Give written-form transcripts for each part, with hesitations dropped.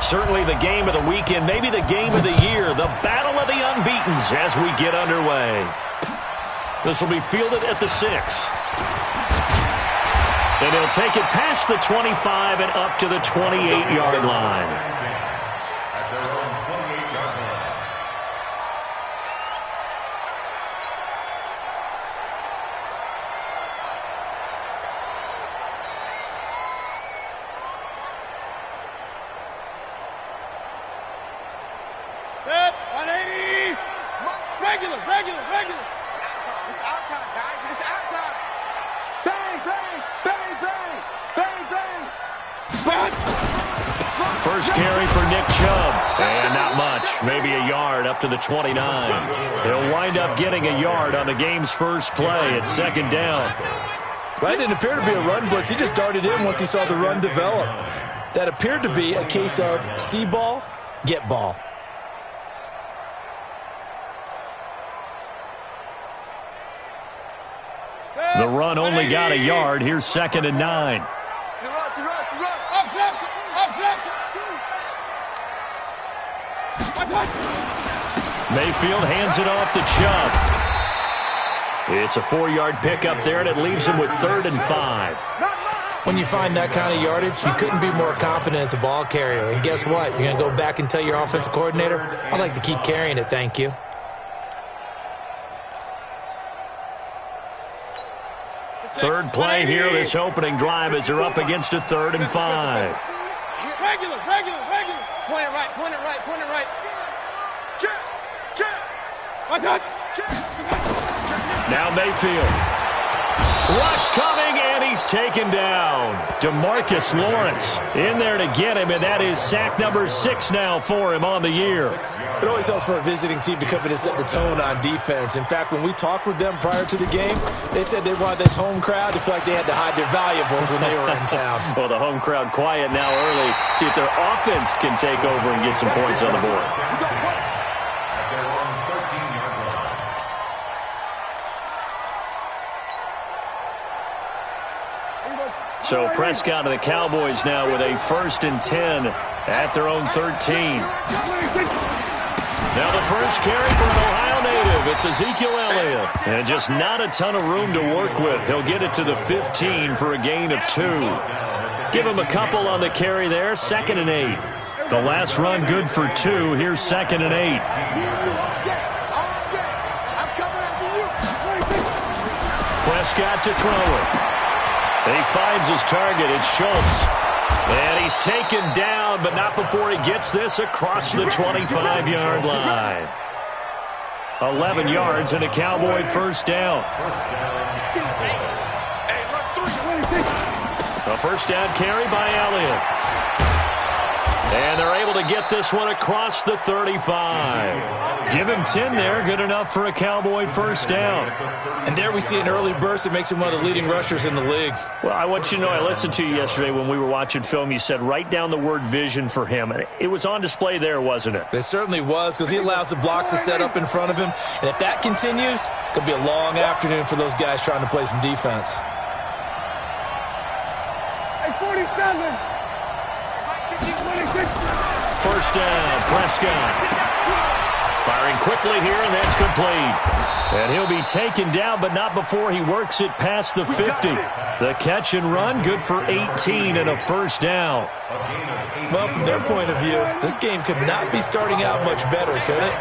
Certainly the game of the weekend, maybe the game of the year, the battle of the unbeatens as we get underway. This will be fielded at the 6. And he'll take it past the 25 and up to the 28-yard line. First carry for Nick Chubb. And not much. Maybe a yard up to the 29. He'll wind up getting a yard on the game's first play at 2nd down. That didn't appear to be a run blitz. He just darted in once he saw the run develop. That appeared to be a case of see ball, get ball. The run only got a yard. Here's 2nd and 9. Mayfield hands it off to Chubb. It's a 4-yard pickup there, and it leaves him with 3rd and 5. When you find that kind of yardage, you couldn't be more confident as a ball carrier. And guess what? You're going to go back and tell your offensive coordinator, I'd like to keep carrying it, thank you. Third play here, this opening drive, as they're up against a 3rd and 5. Regular. Point it right. Now Mayfield. Rush coming, and he's taken down. DeMarcus Lawrence in there to get him, and that is sack number 6 now for him on the year. It always helps for a visiting team to come in and set the tone on defense. In fact, when we talked with them prior to the game, they said they wanted this home crowd to feel like they had to hide their valuables when they were in town. Well, the home crowd quiet now early. See if their offense can take over and get some points on the board. So Prescott and the Cowboys now with a 1st and 10 at their own 13. Now the first carry for an Ohio native. It's Ezekiel Elliott. And just not a ton of room to work with. He'll get it to the 15 for a gain of 2. Give him a couple on the carry there. 2nd and 8. The last run good for 2. Here's 2nd and 8. Prescott to throw it. And he finds his target. It's Schultz. And he's taken down, but not before he gets this across the 25-yard line. 11 yards and a Cowboy first down. A first down carry by Elliott. And they're able to get this one across the 35. Give him 10 there. Good enough for a Cowboy first down. And there we see an early burst that makes him one of the leading rushers in the league. Well, I want you to know, I listened to you yesterday when we were watching film. You said write down the word vision for him. It was on display there, wasn't it? It certainly was, because he allows the blocks to set up in front of him. And if that continues, it could be a long afternoon for those guys trying to play some defense. Hey, 47. First down, Prescott. Firing quickly here, and that's complete. And he'll be taken down, but not before he works it past the 50. The catch and run, good for 18 and a first down. Well, from their point of view, this game could not be starting out much better, could it?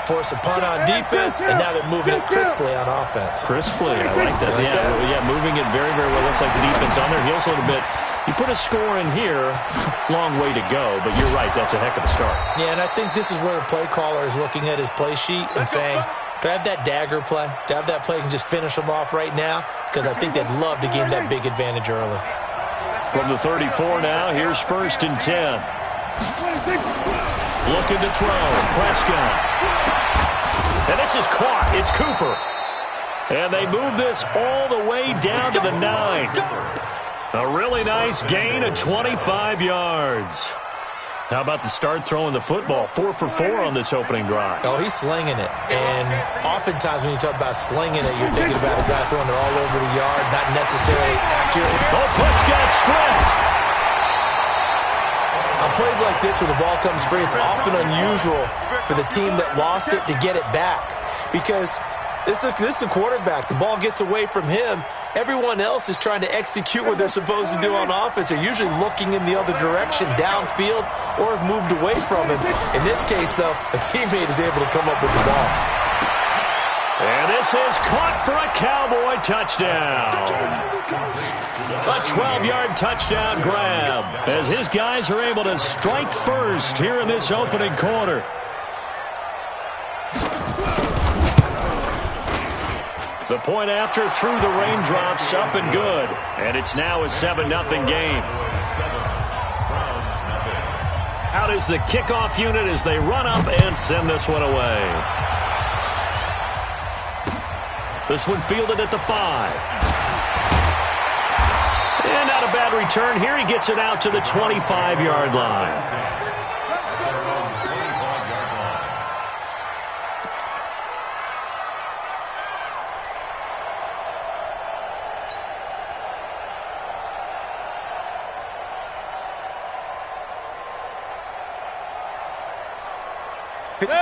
Force a punt on defense, and now they're moving it crisply on offense. Crisply, I like that. Yeah, moving it very, very well. Looks like the defense on their heels a little bit. You put a score in here, long way to go, but you're right, that's a heck of a start. Yeah, and I think this is where the play caller is looking at his play sheet and saying, do I have that dagger play? Do I have that play and just finish them off right now? Because I think they'd love to gain that big advantage early. From the 34 now, here's 1st and 10. Looking to throw, Prescott. And this is caught. It's Cooper. And they move this all the way down to the 9. A really nice gain of 25 yards. How about the start throwing the football? 4 for 4 on this opening drive. Oh, he's slinging it. And oftentimes when you talk about slinging it, you're thinking about a guy throwing it all over the yard, not necessarily accurate. Oh, Prescott stripped. I'll plays like this, when the ball comes free, it's often unusual for the team that lost it to get it back. Because this is the quarterback. The ball gets away from him. Everyone else is trying to execute what they're supposed to do on offense. They're usually looking in the other direction, downfield, or have moved away from him. In this case, though, a teammate is able to come up with the ball. And this is caught for a Cowboy touchdown. A 12-yard touchdown grab as his guys are able to strike first here in this opening quarter. The point after through the raindrops, up and good. And it's now a 7-0 game. Out is the kickoff unit as they run up and send this one away. This one fielded at the 5. And not a bad return here. He gets it out to the 25-yard line.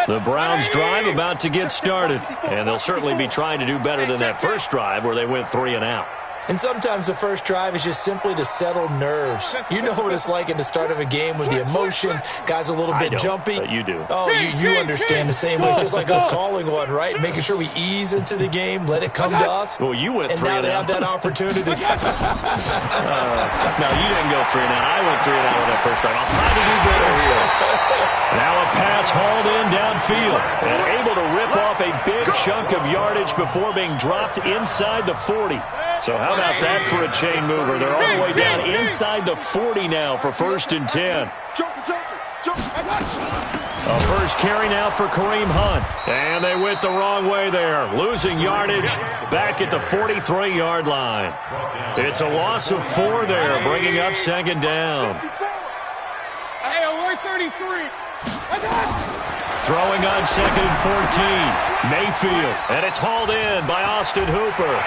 The Browns drive about to get started, and they'll certainly be trying to do better than that first drive where they went 3 and out. And sometimes the first drive is just simply to settle nerves. You know what it's like at the start of a game with the emotion. Guys a little bit jumpy. But you do. Oh, you understand the same way. It's just like us calling one, right? Making sure we ease into the game, let it come to us. Well, you went 3 and and now they out. have that opportunity. No, you didn't go 3 and out. I went 3 and out with that first drive. I'll try to do better here. Now a pass hauled in downfield and able to rip off a big chunk of yardage before being dropped inside the 40. So how about that for a chain mover? They're all the way down inside the 40 now for 1st and 10. A first carry now for Kareem Hunt. And they went the wrong way there. Losing yardage back at the 43-yard line. It's a loss of 4 there, bringing up 2nd down. Hey, alert 33. Throwing on 2nd and 14. Mayfield. And it's hauled in by Austin Hooper.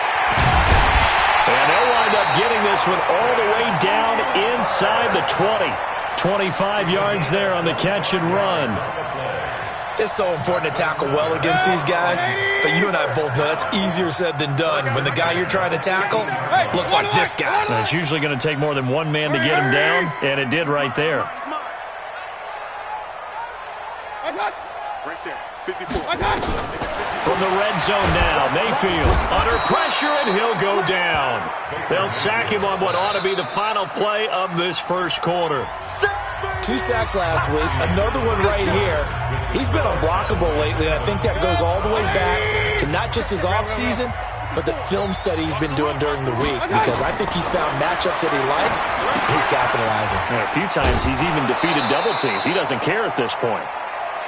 And they'll wind up getting this one all the way down inside the 20. 25 yards there on the catch and run. It's so important to tackle well against these guys, but you and I both know that's easier said than done. When the guy you're trying to tackle looks like this guy. And it's usually going to take more than one man to get him down, and it did right there. Right there, 54. From the red zone now, Mayfield under pressure, and he'll go down. They'll sack him on what ought to be the final play of this first quarter. 2 sacks last week, another one right here. He's been unblockable lately, and I think that goes all the way back to not just his offseason, but the film study he's been doing during the week, because I think he's found matchups that he likes, and he's capitalizing. And a few times he's even defeated double teams. He doesn't care at this point.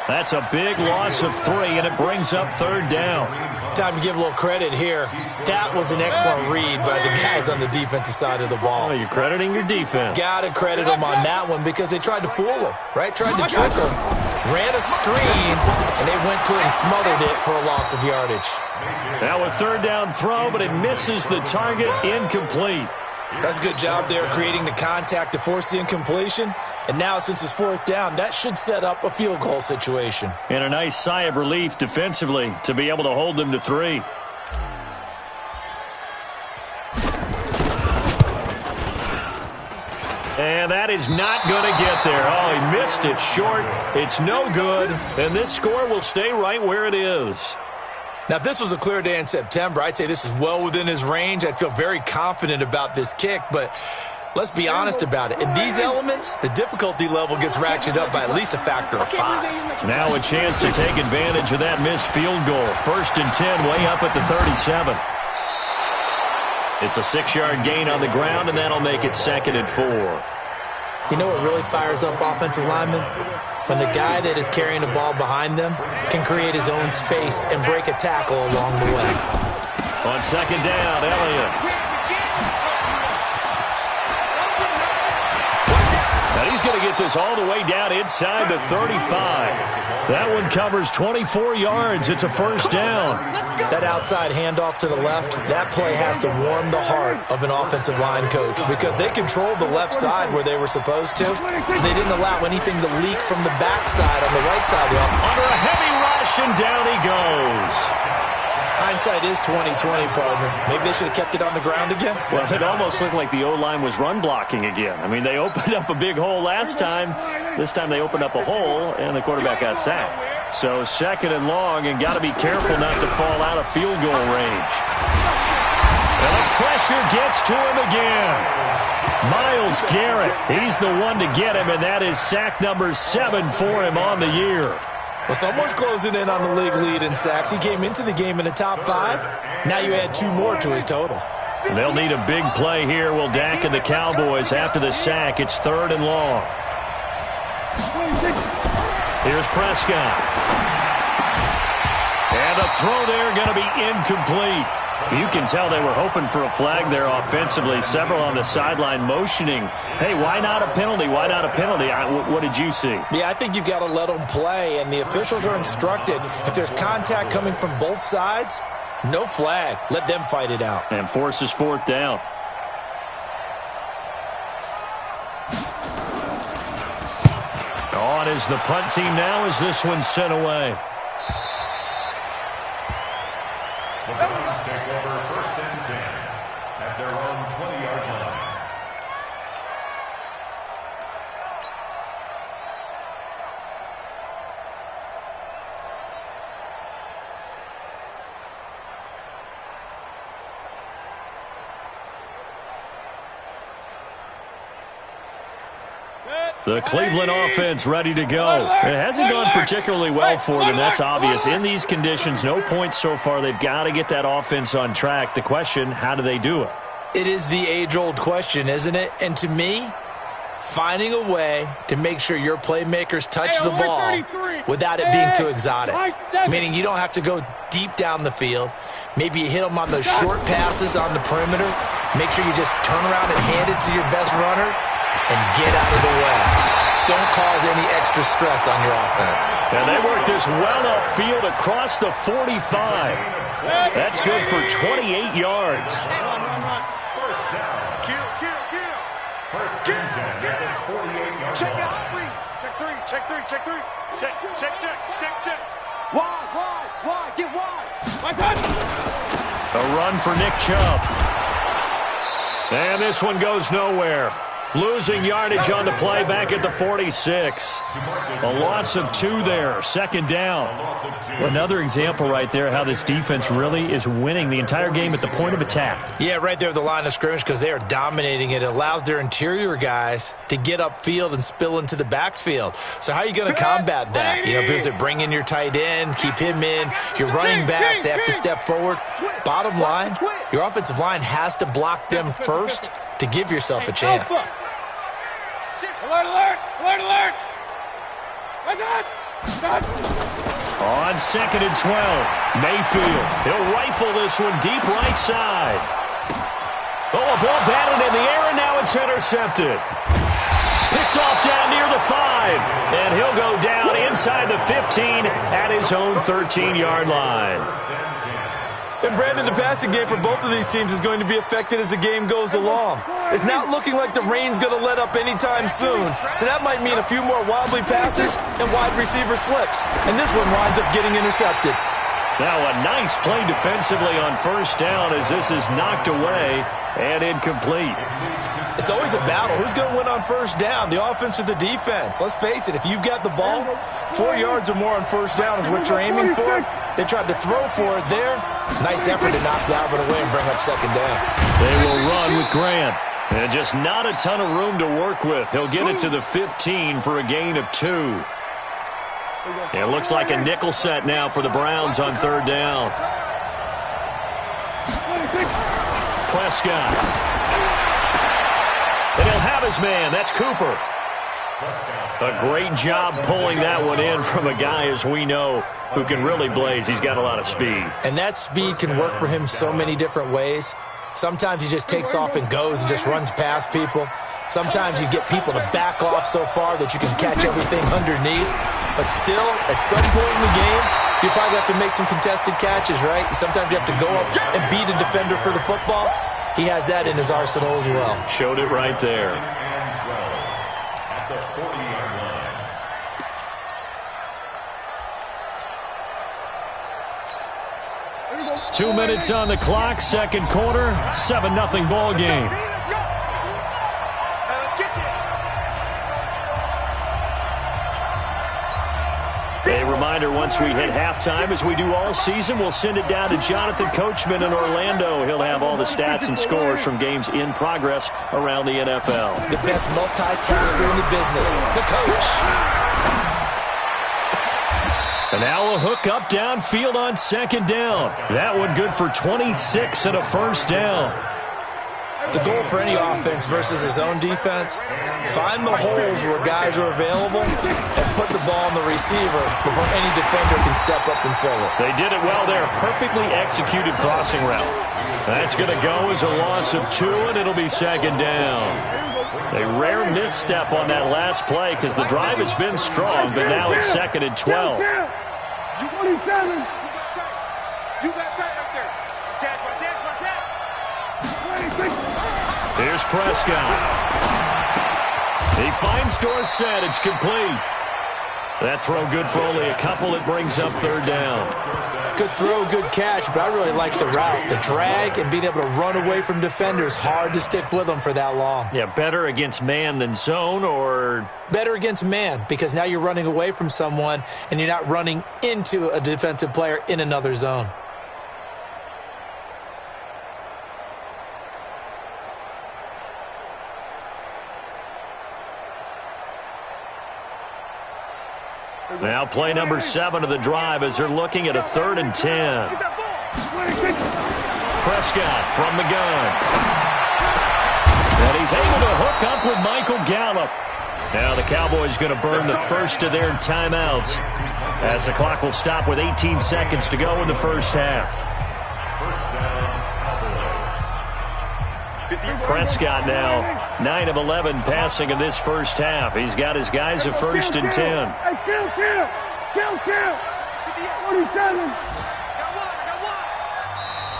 That's a big loss of 3, and it brings up 3rd down. Time to give a little credit here. That was an excellent read by the guys on the defensive side of the ball. Oh, you're crediting your defense. Got to credit them on that one because they tried to fool him, right? Tried to trick him. Ran a screen, and they went to it and smothered it for a loss of yardage. Now a 3rd down throw, but it misses the target, incomplete. That's a good job there creating the contact to force the incompletion. And now, since it's 4th down, that should set up a field goal situation. And a nice sigh of relief defensively to be able to hold them to 3. And that is not going to get there. Oh, he missed it short. It's no good. And this score will stay right where it is. Now, if this was a clear day in September, I'd say this is well within his range. I'd feel very confident about this kick, but let's be honest about it. In these elements, the difficulty level gets ratcheted up by at least a factor of 5. Now a chance to take advantage of that missed field goal. 1st and 10, way up at the 37. It's a 6-yard gain on the ground, and that'll make it 2nd and 4. You know what really fires up offensive linemen? When the guy that is carrying the ball behind them can create his own space and break a tackle along the way. On 2nd down, Elliott. And he's going to get this all the way down inside the 35. That one covers 24 yards. It's a first down. That outside handoff to the left, that play has to warm the heart of an offensive line coach because they controlled the left side where they were supposed to. They didn't allow anything to leak from the backside on the right side of the offense. Under a heavy rush, and down he goes. Hindsight is 20/20, partner. Maybe they should have kept it on the ground again. Well, it almost looked like the O-line was run blocking again. I mean, they opened up a big hole last time. This time they opened up a hole, and the quarterback got sacked. So second and long, and got to be careful not to fall out of field goal range. And the pressure gets to him again. Myles Garrett, he's the one to get him, and that is sack number 7 for him on the year. Well, someone's closing in on the league lead in sacks. He came into the game in the top 5. Now you add 2 more to his total. They'll need a big play here, will Dak and the Cowboys after the sack. It's 3rd and long. Here's Prescott. And a throw there going to be incomplete. You can tell they were hoping for a flag there offensively. Several on the sideline motioning, hey, why not a penalty? Why not a penalty? What did you see? Yeah, I think you've got to let them play, and the officials are instructed. If there's contact coming from both sides, no flag. Let them fight it out. And forces 4th down. On is the punt team now as this one's sent away. The Browns take over 1st and 10 at their own 20-yard line. The Cleveland offense ready to go. It hasn't gone particularly well for them. That's obvious. In these conditions, no points so far. They've got to get that offense on track. The question, how do they do it? It is the age-old question, isn't it? And to me, finding a way to make sure your playmakers touch the ball without it being too exotic. Meaning you don't have to go deep down the field. Maybe you hit them on those short passes on the perimeter. Make sure you just turn around and hand it to your best runner and get out of the way. Don't cause any extra stress on your offense. And they work this well upfield across the 45. That's good for 28 yards. First down. First and 10 at the 48-yard Check line. out 3. Check 3. Check 3. Check 3. Check. Wide. Get wide. My touch. A run for Nick Chubb. And this one goes nowhere. Losing yardage on the play back at the 46. A loss of 2 there. 2nd down. Another example right there how this defense really is winning the entire game at the point of attack. Yeah, right there at the line of scrimmage because they are dominating it. It allows their interior guys to get upfield and spill into the backfield. So how are you going to combat that? You know, because they bring in your tight end, keep him in. Your running backs, they have to step forward. Bottom line, your offensive line has to block them first to give yourself a chance. Alert. On 2nd and 12, Mayfield. He'll rifle this one deep right side. Oh, a ball batted in the air, and now it's intercepted. Picked off down near the 5, and he'll go down inside the 15 at his own 13-yard line. And Brandon, the passing game for both of these teams is going to be affected as the game goes along. It's not looking like the rain's going to let up anytime soon. So that might mean a few more wobbly passes and wide receiver slips. And this one winds up getting intercepted. Now a nice play defensively on 1st down as this is knocked away and incomplete. It's always a battle. Who's going to win on 1st down, the offense or the defense? Let's face it, if you've got the ball, 4 yards or more on 1st down is what you're aiming for. They tried to throw for it there. Nice effort to knock the Albert away and bring up 2nd down. They will run with Grant. And just not a ton of room to work with. He'll get it to the 15 for a gain of 2. It looks like a nickel set now for the Browns on 3rd down. Prescott. And he'll have his man. That's Cooper. A great job pulling that one in from a guy, as we know, who can really blaze. He's got a lot of speed. And that speed can work for him so many different ways. Sometimes he just takes off and goes and just runs past people. Sometimes you get people to back off so far that you can catch everything underneath. But still, at some point in the game, you probably have to make some contested catches, right? Sometimes you have to go up and beat a defender for the football. He has that in his arsenal as well. Showed it right there. At the 40-yard line. 2 minutes on the clock, second quarter, 7-0 ball game. A reminder, once we hit halftime, as we do all season, we'll send it down to Jonathan Coachman in Orlando. He'll have all the stats and scores from games in progress around the NFL. The best multitasker in the business, the coach. And now a hook up downfield on second down. That one good for 26 and a first down. The goal for any offense versus his own defense, find the holes where guys are available and put the ball on the receiver before any defender can step up and fill it. They did it well there. Perfectly executed crossing route. That's going to go as a loss of 2, and it'll be second down. A rare misstep on that last play because the drive has been strong, but now it's second and 12. You got tight up there. Here's Prescott. He finds Dorsett. It's complete. That throw good for only a couple. It brings up third down. Good throw, good catch, but I really like the route. The drag and being able to run away from defenders, hard to stick with them for that long. Yeah, better against man than zone, or? Better against man, because now you're running away from someone and you're not running into a defensive player in another zone. Now play number 7 of the drive as they're looking at a 3rd and 10. Prescott from the gun. And he's able to hook up with Michael Gallup. Now the Cowboys going to burn the first of their timeouts as the clock will stop with 18 seconds to go in the first half. Prescott now 9 of 11 passing in this first half. He's got his guys at 1st and 10. Hey, kill. 47.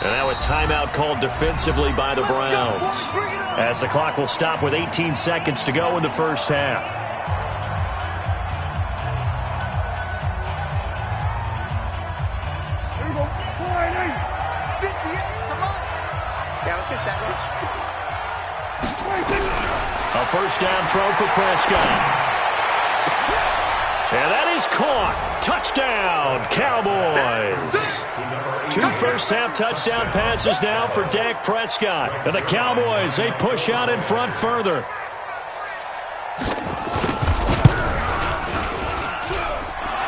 And now a timeout called defensively by the Browns as the clock will stop with 18 seconds to go in the first half. Here we go. 58. Come on. Yeah, let's get sandwich. A first down throw for Prescott. And that is caught. Touchdown, Cowboys. 2 first-half touchdown passes now for Dak Prescott. And the Cowboys, they push out in front further.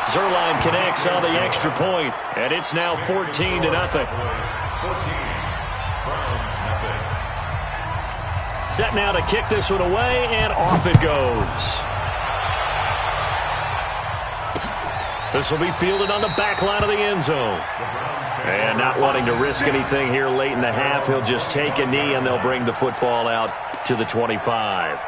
Zerline connects on the extra point, and it's now 14-0. Set now to kick this one away, and off it goes. This will be fielded on the back line of the end zone. And not wanting to risk anything here late in the half, he'll just take a knee, and they'll bring the football out to the 25.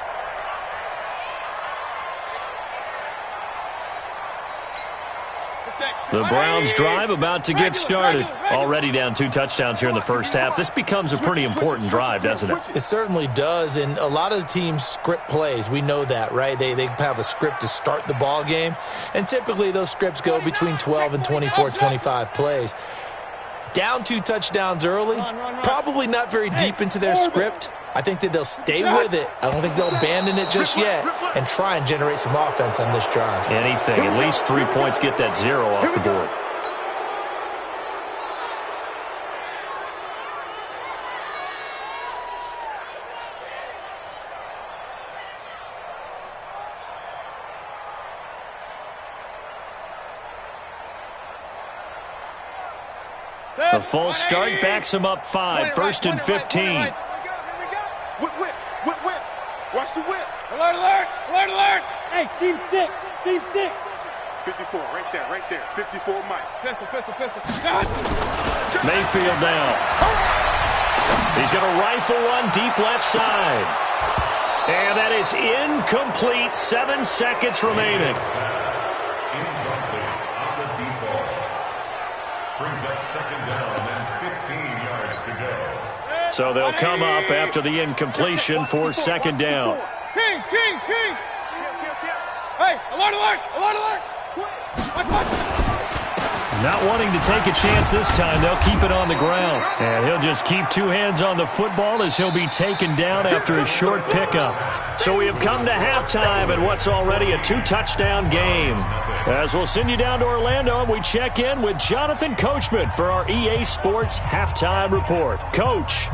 The Browns drive about to get started. Already down 2 touchdowns here in the first half. This becomes a pretty important drive, doesn't it? It certainly does, and a lot of the teams script plays. We know that, right? They have a script to start the ball game, and typically those scripts go between 12 and 24, 25 plays. Down 2 touchdowns early, probably not very deep into their script. I think that they'll stay with it. I don't think they'll abandon it just yet and try and generate some offense on this drive. Anything. At least 3 points, get that 0 off the board. A false start backs him up 5. 1st and 15. Whip. Watch the whip. Alert. Hey, seam 6. 54, right there. 54, Mike. Pistol. Mayfield now. He's going to rifle one deep left side. And that is incomplete. 7 seconds remaining. Incomplete on the default. Brings up second down and 15 yards to go. So they'll come up after the incompletion for second down. Kings! Hey, alert, alert! Alert, alert! Not wanting to take a chance this time, they'll keep it on the ground. And he'll just keep 2 hands on the football as he'll be taken down after a short pickup. So we have come to halftime in what's already a 2-touchdown game. As we'll send you down to Orlando, and we check in with Jonathan Coachman for our EA Sports Halftime Report. Coach.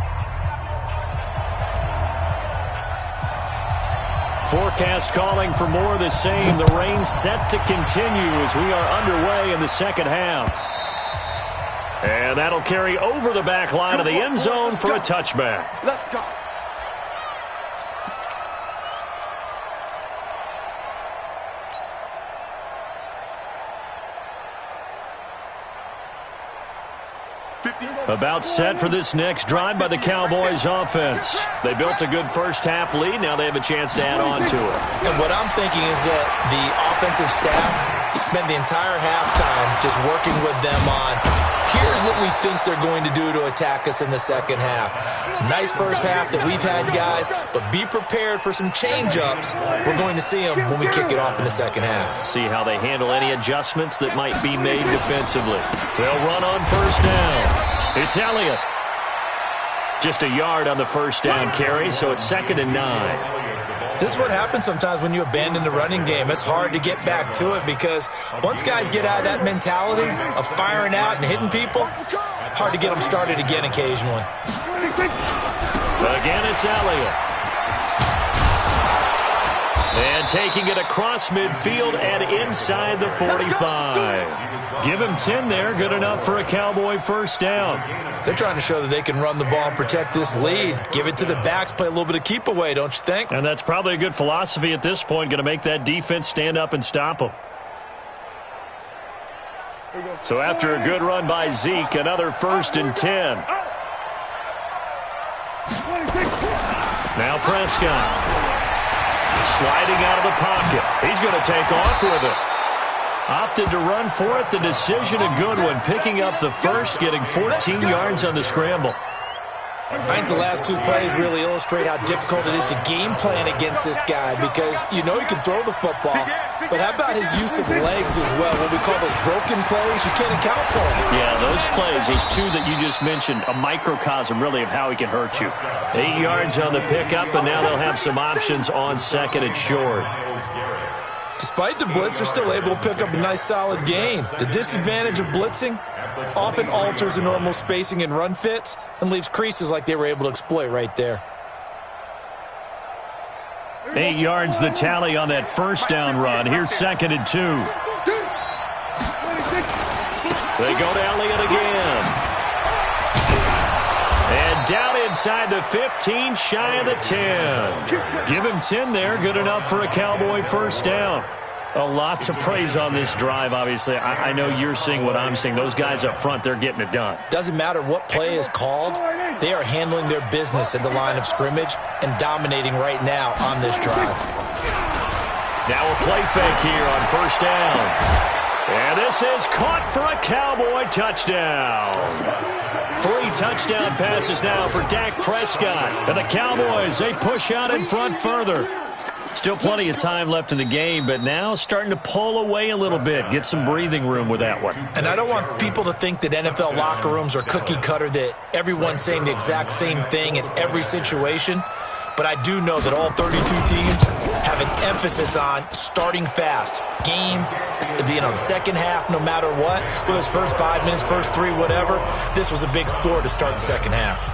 Forecast calling for more of the same. The rain set to continue as we are underway in the second half. And that'll carry over the back line of the end zone for a touchback. Let's go. About set for this next drive by the Cowboys offense. They built a good first-half lead. Now they have a chance to add on to it. And what I'm thinking is that the offensive staff spent the entire halftime just working with them on, here's what we think they're going to do to attack us in the second half. Nice first half that we've had, guys, but be prepared for some change-ups. We're going to see them when we kick it off in the second half. See how they handle any adjustments that might be made defensively. They'll run on first down. It's Elliott. Just a yard on the first down carry, so it's 2nd and 9. This is what happens sometimes when you abandon the running game. It's hard to get back to it because once guys get out of that mentality of firing out and hitting people, hard to get them started again occasionally. Again, it's Elliott. And taking it across midfield and inside the 45. Give him 10 there. Good enough for a Cowboy first down. They're trying to show that they can run the ball and protect this lead. Give it to the backs, play a little bit of keep away, don't you think? And that's probably a good philosophy at this point. Going to make that defense stand up and stop them. So after a good run by Zeke, another 1st and 10. Now Prescott. Sliding out of the pocket. He's going to take off with it. Opted to run for it. The decision a good one. Picking up the first, getting 14 yards on the scramble. I think the last 2 plays really illustrate how difficult it is to game plan against this guy because you know he can throw the football, but how about his use of legs as well? What we call those broken plays, you can't account for them. Yeah, those plays, those 2 that you just mentioned, a microcosm really of how he can hurt you. 8 yards on the pickup, and now they'll have some options on 2nd and short. Despite the blitz, they're still able to pick up a nice solid gain. The disadvantage of blitzing often alters the normal spacing and run fits and leaves creases like they were able to exploit right there. 8 yards the tally on that first down run. Here's 2nd and 2. They go to Elliott again. And down inside the 15, shy of the 10. Give him 10 there. Good enough for a Cowboy first down. A lot to praise on this drive, obviously. I know you're seeing what I'm seeing. Those guys up front, they're getting it done. Doesn't matter what play is called. They are handling their business at the line of scrimmage and dominating right now on this drive. Now a play fake here on first down. And this is caught for a Cowboy touchdown. 3 touchdown passes now for Dak Prescott. And the Cowboys, they push out in front further. Still plenty of time left in the game, but now starting to pull away a little bit. Get some breathing room with that one. And I don't want people to think that NFL locker rooms are cookie cutter, that everyone's saying the exact same thing in every situation. But I do know that all 32 teams have an emphasis on starting fast. Game, the second half, no matter what. Whether it's first 5 minutes, first 3, whatever. This was a big score to start the second half.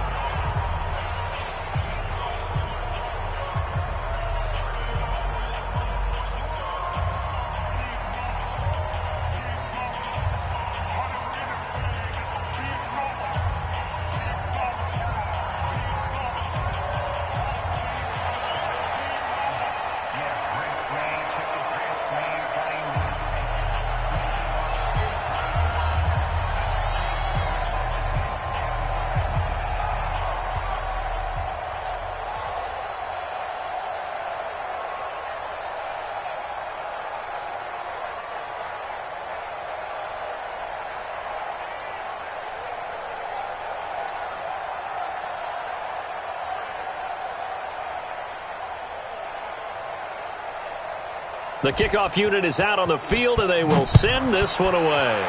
The kickoff unit is out on the field, and they will send this one away.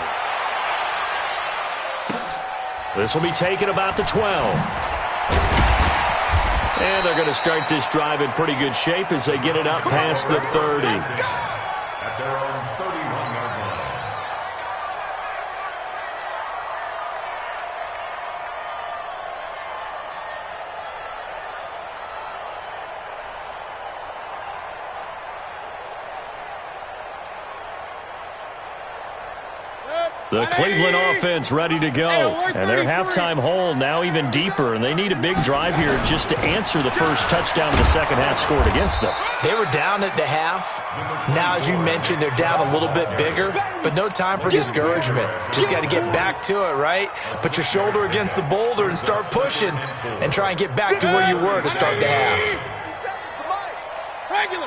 This will be taken about the 12. And they're going to start this drive in pretty good shape as they get it up past the 30. At their own 31-yard line. The Cleveland offense ready to go. And their halftime hole now even deeper. And they need a big drive here just to answer the first touchdown of the second half scored against them. They were down at the half. Now, as you mentioned, they're down a little bit bigger, but no time for discouragement. Just got to get back to it, right? Put your shoulder against the boulder and start pushing and try and get back to where you were to start the half. Regular.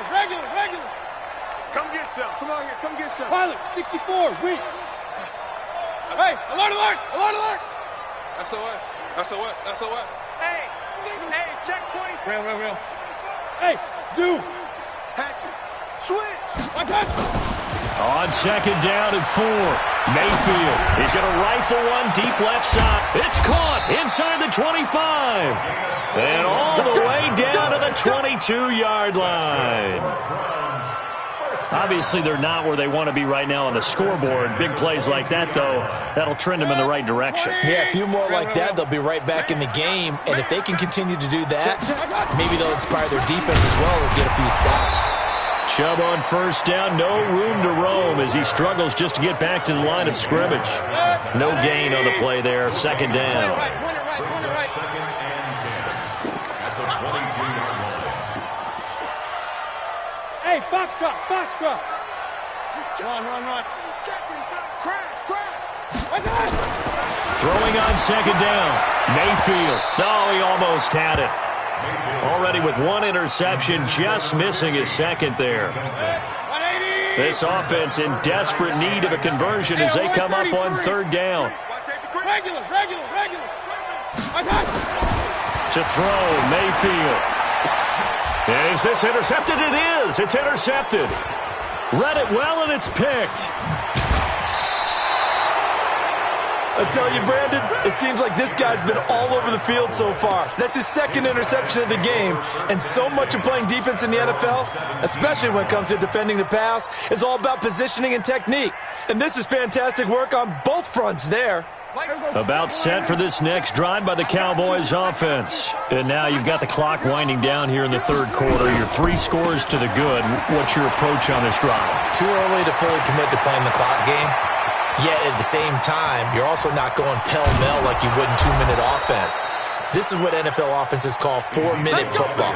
Come get some. Come on here. Come get some. Pilot, 64, weak. Hey, alert. SOS. Hey, check 20. Real. Hey, zoom. Hatchet. Switch. My touch. On second down and 4, Mayfield. He's going to rifle one deep left side. It's caught inside the 25. And all the way down to the 22-yard line. Obviously, they're not where they want to be right now on the scoreboard. Big plays like that, though, that'll trend them in the right direction. Yeah, a few more like that, they'll be right back in the game. And if they can continue to do that, maybe they'll inspire their defense as well and get a few stops. Chubb on first down, no room to roam as he struggles just to get back to the line of scrimmage. No gain on the play there, second down. Second and 10 at the 22-yard line. Hey, box drop. Run. Crash. My touch. Throwing on second down, Mayfield. No, he almost had it. Already with one interception, just missing his second there. 180. This offense in desperate need of a conversion as they come up on third down. Regular. My touch. To throw, Mayfield. Is this intercepted? It is. It's intercepted. Read it well, and it's picked. I tell you, Brandon, it seems like this guy's been all over the field so far. That's his second interception of the game, and so much of playing defense in the NFL, especially when it comes to defending the pass, is all about positioning and technique. And this is fantastic work on both fronts there. About set for this next drive by the Cowboys offense. And now you've got the clock winding down here in the third quarter. Your 3 scores to the good. What's your approach on this drive? Too early to fully commit to playing the clock game. Yet at the same time, you're also not going pell-mell like you would in 2-minute offense. This is what NFL offenses call 4-minute football.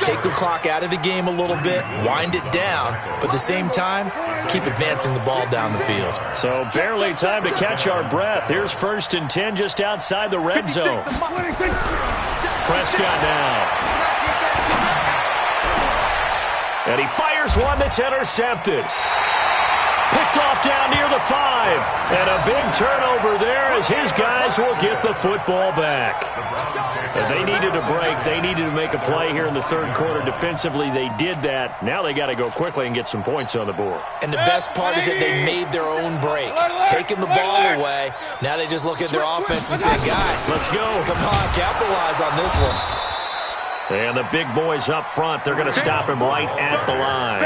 Take the clock out of the game a little bit, wind it down, but at the same time, keep advancing the ball down the field. So barely time to catch our breath. Here's 1st and 10 just outside the red zone. Prescott now. And he fires one that's intercepted. Picked off down near the 5. And a big turnover there as his guys will get the football back. But they needed a break. They needed to make a play here in the third quarter defensively. They did that. Now they got to go quickly and get some points on the board. And the best part is that they made their own break. Taking the ball away. Now they just look at their offense and say, guys, let's go. Come on, capitalize on this one. And the big boys up front, they're going to stop him right at the line.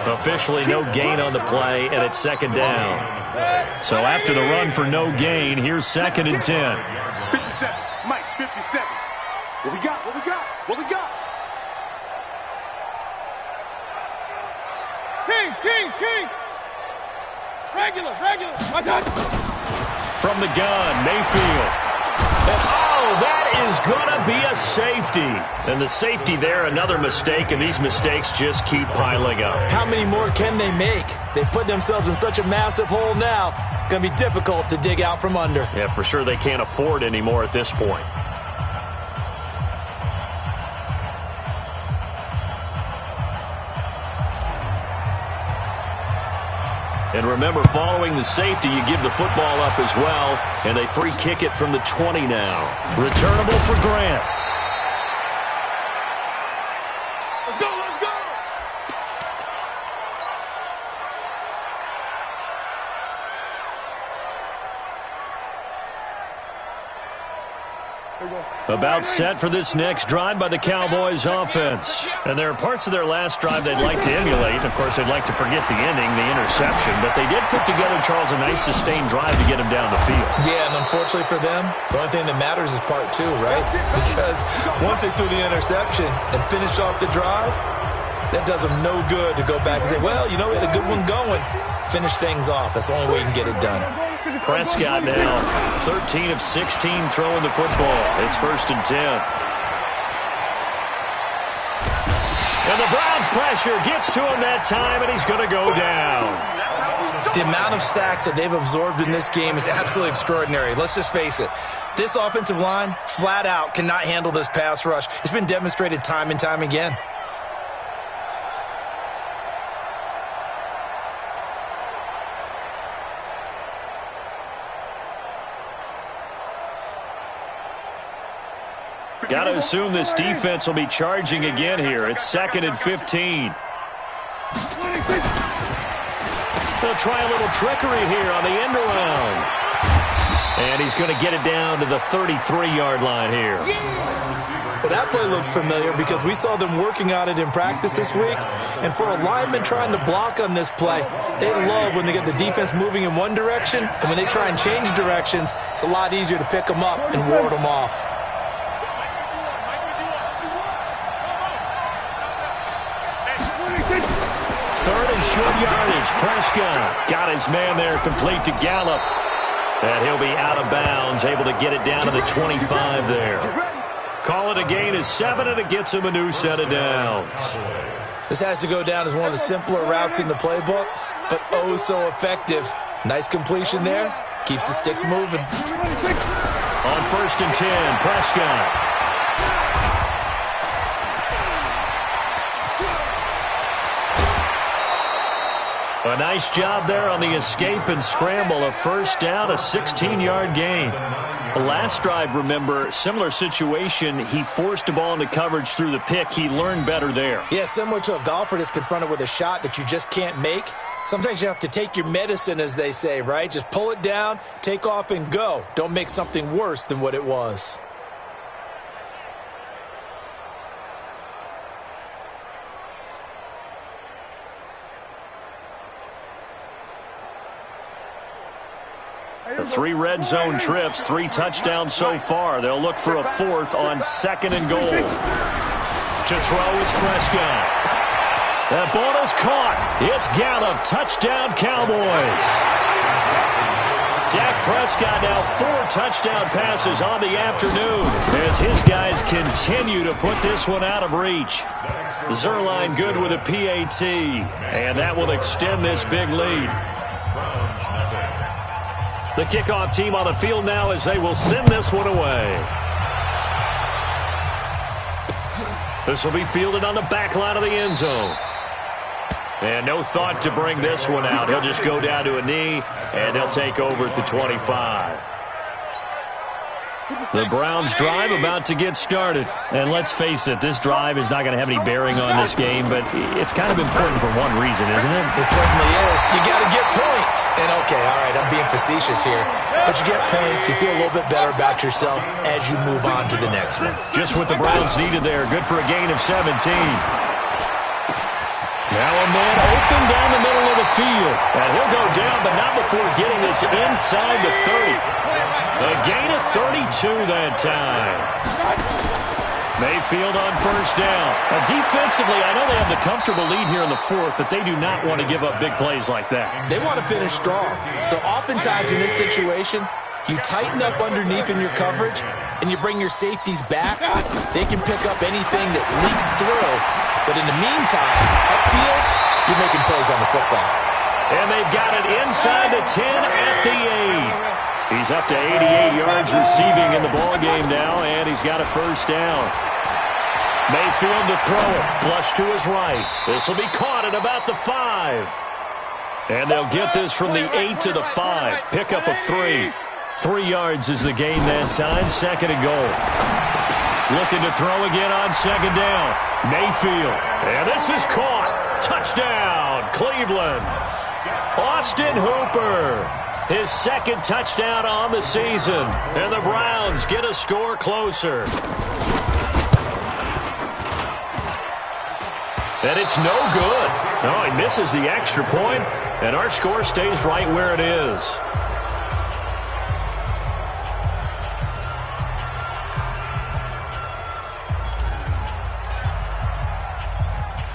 Officially no gain on the play, and it's second down. So after the run for no gain, here's 2nd and 10. 57. Mike, 57. What we got? King. Regular. My touch. From the gun, Mayfield. And that is going to be a safety. And the safety there, another mistake, and these mistakes just keep piling up. How many more can they make? They put themselves in such a massive hole now. Going to be difficult to dig out from under. Yeah, for sure they can't afford anymore at this point. And remember, following the safety, you give the football up as well, and they free kick it from the 20 now. Returnable for Grant. Let's go. About set for this next drive by the Cowboys offense. And there are parts of their last drive they'd like to emulate. Of course, they'd like to forget the ending, the interception. But they did put together, Charles, a nice sustained drive to get him down the field. Yeah, and unfortunately for them, the only thing that matters is part two, right? Because once they threw the interception and finished off the drive, that does them no good to go back and say, well, you know, we had a good one going. Finish things off. That's the only way you can get it done. Prescott now, 13 of 16 throwing the football. It's 1st and 10. And the Browns' pressure gets to him that time, and he's going to go down. The amount of sacks that they've absorbed in this game is absolutely extraordinary. Let's just face it. This offensive line, flat out, cannot handle this pass rush. It's been demonstrated time and time again. Got to assume this defense will be charging again here. It's 2nd and 15. They'll try a little trickery here on the end around. And he's going to get it down to the 33-yard line here. Well, that play looks familiar because we saw them working on it in practice this week. And for a lineman trying to block on this play, they love when they get the defense moving in one direction. And when they try and change directions, it's a lot easier to pick them up and ward them off. 3rd and short yardage. Prescott got his man there complete to Gallup. And he'll be out of bounds, able to get it down to the 25 there. Call it a gain of 7, and it gets him a new set of downs. This has to go down as one of the simpler routes in the playbook, but oh so effective. Nice completion there. Keeps the sticks moving. On 1st and 10, Prescott. A nice job there on the escape and scramble. A 1st down, a 16-yard gain. The last drive, remember, similar situation. He forced the ball into coverage through the pick. He learned better there. Yeah, similar to a golfer that's confronted with a shot that you just can't make. Sometimes you have to take your medicine, as they say, right? Just pull it down, take off, and go. Don't make something worse than what it was. The 3 red zone trips, 3 touchdowns so far. They'll look for a 4th on 2nd and goal. To throw is Prescott. That ball is caught. It's Gallup. Touchdown, Cowboys. Dak Prescott now 4 touchdown passes on the afternoon as his guys continue to put this one out of reach. Zerline good with a PAT, and that will extend this big lead. The kickoff team on the field now as they will send this one away. This will be fielded on the back line of the end zone. And no thought to bring this one out. He'll just go down to a knee, and they'll take over at the 25. The Browns drive about to get started. And let's face it, this drive is not going to have any bearing on this game, but it's kind of important for one reason, isn't it? It certainly is. You got to get points. And okay, all right, I'm being facetious here. But you get points, you feel a little bit better about yourself as you move on to the next one. Just what the Browns needed there. Good for a gain of 17. Now a man open down the middle of the field. And he'll go down, but not before getting this inside the 30. A gain of 32 that time. Mayfield on 1st down. Defensively, I know they have the comfortable lead here in the 4th, but they do not want to give up big plays like that. They want to finish strong. So oftentimes in this situation, you tighten up underneath in your coverage, and you bring your safeties back. They can pick up anything that leaks through. But in the meantime, upfield, you're making plays on the football. And they've got it inside the 10 at the 8. He's up to 88 yards receiving in the ballgame now, and he's got a 1st down. Mayfield to throw it. Flush to his right. This will be caught at about the 5. And they'll get this from the 8 to the 5. Pickup of 3. 3 yards is the gain that time. 2nd and goal. Looking to throw again on 2nd down. Mayfield. And this is caught. Touchdown, Cleveland. Austin Hooper. his second touchdown on the season. And the Browns get a score closer. And it's no good. No, he misses the extra point, and our score stays right where it is.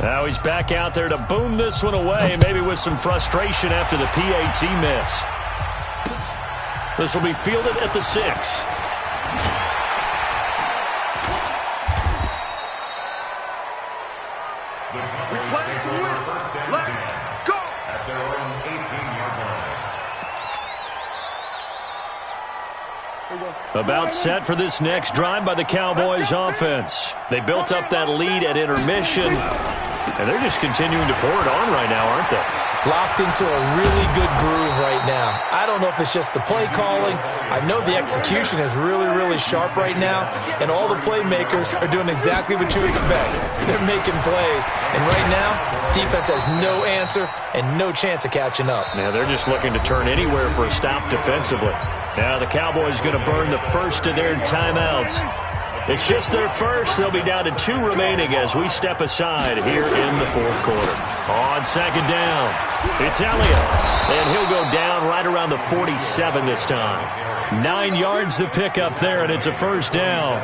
Now he's back out there to boom this one away, maybe with some frustration after the PAT miss. This will be fielded at the 6. About set for this next drive by the Cowboys offense. They built up that lead at intermission, and they're just continuing to pour it on right now, aren't they? Locked into a really good groove right now. I don't know if it's just the play calling. I know the execution is really, really sharp right now, and all the playmakers are doing exactly what you expect. They're making plays, and right now, defense has no answer and no chance of catching up. Now they're just looking to turn anywhere for a stop defensively. Now the Cowboys going to burn the first of their timeouts. It's just their first. They'll be down to 2 remaining as we step aside here in the fourth quarter. On second down, it's Elliott, and he'll go down right around the 47 this time. 9 yards to pick up there, and it's a first down.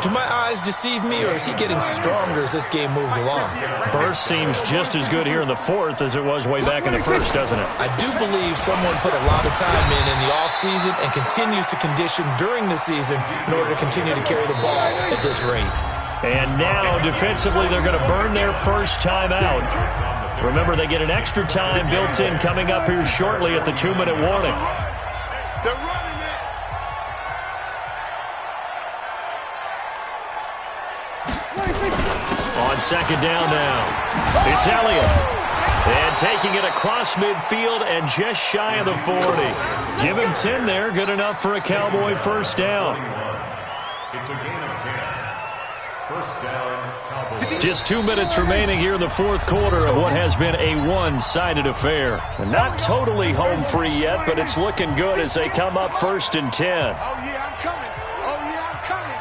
Do my eyes deceive me, or is he getting stronger as this game moves along? Burst seems just as good here in the fourth as it was way back in the first, doesn't it? I do believe someone put a lot of time in the offseason and continues to condition during the season in order to continue to carry the ball at this rate. And now, defensively, they're going to burn their first time out. Remember, they get an extra time built in coming up here shortly at the 2-minute warning. They're running it. On second down now, it's Elliott. And taking it across midfield and just shy of the 40. Give him 10 there, good enough for a Cowboy first down. It's a gain of 10. First down, Cowboys. Just 2 minutes remaining here in the fourth quarter of what has been a one-sided affair. Not totally home free yet, but it's looking good as they come up first and 10. Oh, yeah, I'm coming. Oh, yeah, I'm coming.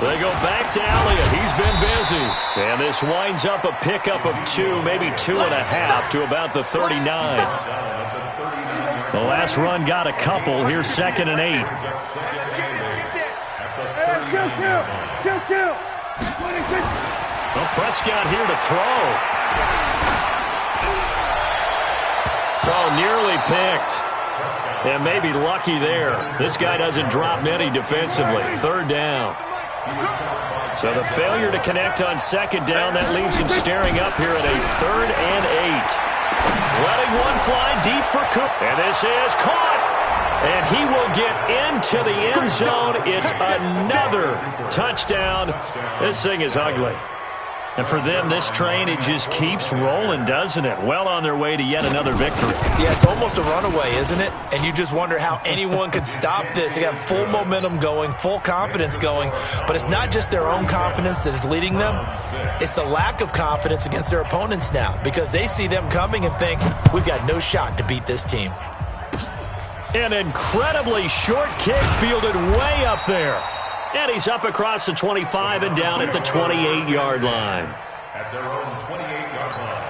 They go back to Elliott. He's been busy. And this winds up a pickup of 2, maybe 2.5 to about the 39. The last run got a couple. Here's second and 8. Kill. Well, Prescott here to throw. Oh, nearly picked. And maybe lucky there. This guy doesn't drop many defensively. Third down. So the failure to connect on second down, that leaves him staring up here at a 3rd and 8. Letting one fly deep for Cook. And this is caught. And he will get into the end zone. It's another touchdown. This thing is ugly. And for them, this train, it just keeps rolling, doesn't it? Well on their way to yet another victory. Yeah, it's almost a runaway, isn't it? And you just wonder how anyone could stop this. They got full momentum going, full confidence going. But it's not just their own confidence that is leading them. It's the lack of confidence against their opponents now, because they see them coming and think, we've got no shot to beat this team. An incredibly short kick fielded way up there. And he's up across the 25 and down at the 28-yard line. At their own 28-yard line.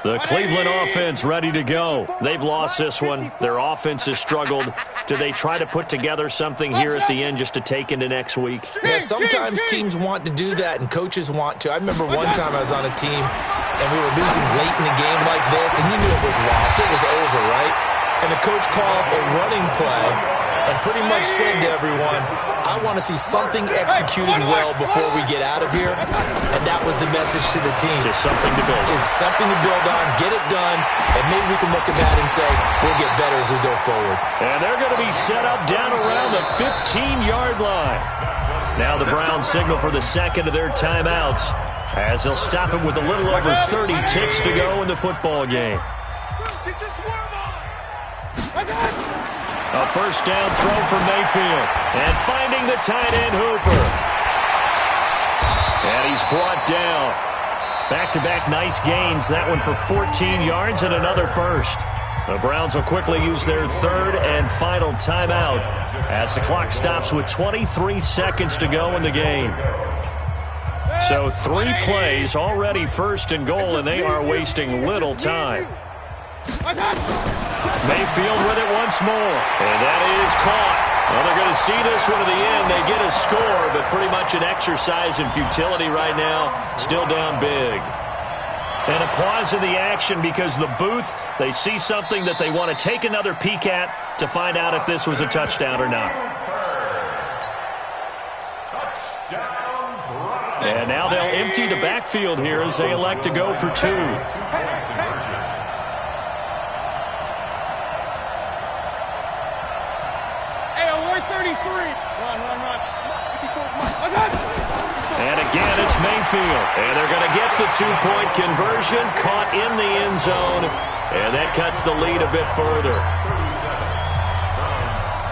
The Cleveland offense ready to go. They've lost this one. Their offense has struggled. Do they try to put together something here at the end just to take into next week? Yeah, sometimes teams want to do that and coaches want to. I remember one time I was on a team and we were losing late in the game like this, and you knew it was lost. It was over, right? And the coach called a running play and pretty much said to everyone, I want to see something executed well before we get out of here. And that was the message to the team. Just something to build. Just something to build on, get it done, and maybe we can look at that and say, we'll get better as we go forward. And they're going to be set up down around the 15-yard line. Now the Browns signal for the second of their timeouts as they'll stop it with a little over 30 ticks to go in the football game. A first down throw for Mayfield. And finding the tight end Hooper. And he's brought down. Back-to-back nice gains. That one for 14 yards and another first. The Browns will quickly use their third and final timeout as the clock stops with 23 seconds to go in the game. So 3 plays, already first and goal, and they are wasting little time. Mayfield with it once more, and that is caught. Well, they're going to see this one to the end. They get a score, but pretty much an exercise in futility right now. Still down big. And a pause in the action because the booth, they see something that they want to take another peek at to find out if this was a touchdown or not. And now they'll empty the backfield here as they elect to go for 2. And again, it's Mayfield. And they're going to get the 2-point conversion, caught in the end zone. And that cuts the lead a bit further.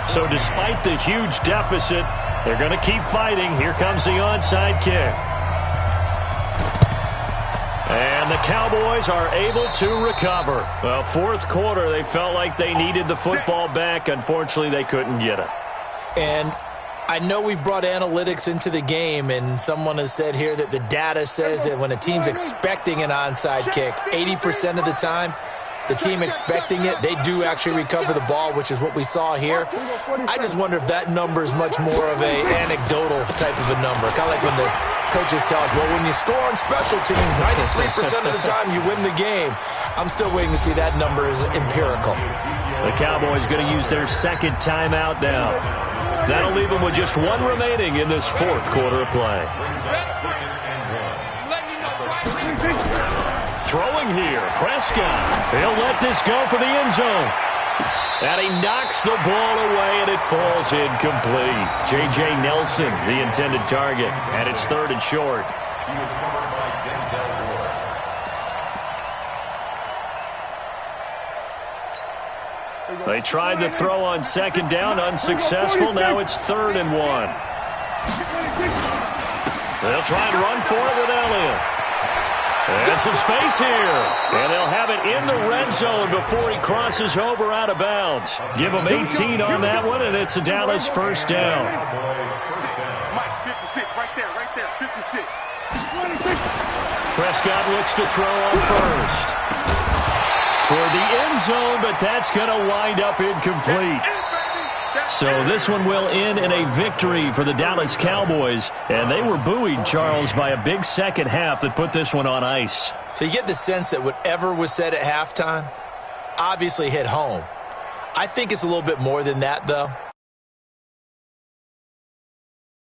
So despite the huge deficit, they're going to keep fighting. Here comes the onside kick. And the Cowboys are able to recover. Well, fourth quarter, they felt like they needed the football back. Unfortunately, they couldn't get it. And I know we've brought analytics into the game, and someone has said here that the data says that when a team's expecting an onside kick, 80% of the time, the team expecting it, they do actually recover the ball, which is what we saw here. I just wonder if that number is much more of an anecdotal type of a number. Kind of like when the coaches tell us, well, when you score on special teams, 93% of the time you win the game. I'm still waiting to see that number is empirical. The Cowboys going to use their second timeout now. That'll leave them with just 1 remaining in this fourth quarter of play. Throwing here, Prescott. He'll let this go for the end zone. And he knocks the ball away, and it falls incomplete. J.J. Nelson, the intended target, and it's 3rd and short. He was covered by Denzel Ward. They tried the throw on 2nd down, unsuccessful. Now it's 3rd and 1. They'll try and run for it with Elliott. And some space here. And they'll have it in the red zone before he crosses over out of bounds. Give him 18 on that one, and it's a Dallas first down. Mike, 56, right there, 56. Prescott looks to throw on first. Toward the end zone, but that's going to wind up incomplete. So this one will end in a victory for the Dallas Cowboys. And they were buoyed, Charles, by a big second half that put this one on ice. So you get the sense that whatever was said at halftime obviously hit home. I think it's a little bit more than that, though.